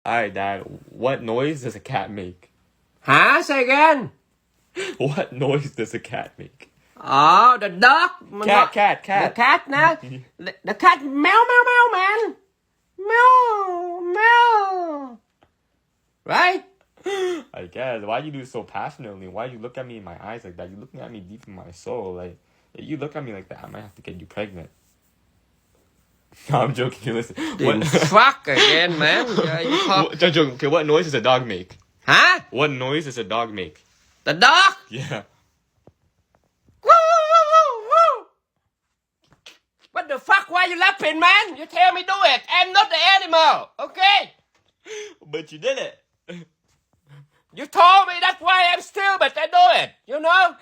Alright, Dad. What noise does a cat make? Hả? Say again. What noise does a cat make? The dog. Cat. The cat now. The cat meow meow meow man. Meow meow. Right? I guess. Why you do it so passionately? Why you look at me in my eyes like that? You looking at me deep in my soul. Like, if you look at me like that, I might have to get you pregnant. No, I'm joking. Listen. Fuck again, man. I'm joking. Okay, what noise does a dog make? Huh? What noise does a dog make? The dog? Yeah. What the fuck? Why you laughing, man? You tell me do it. I'm not the animal, okay? But you did it. You told me that's why I'm still, but I do it. You know?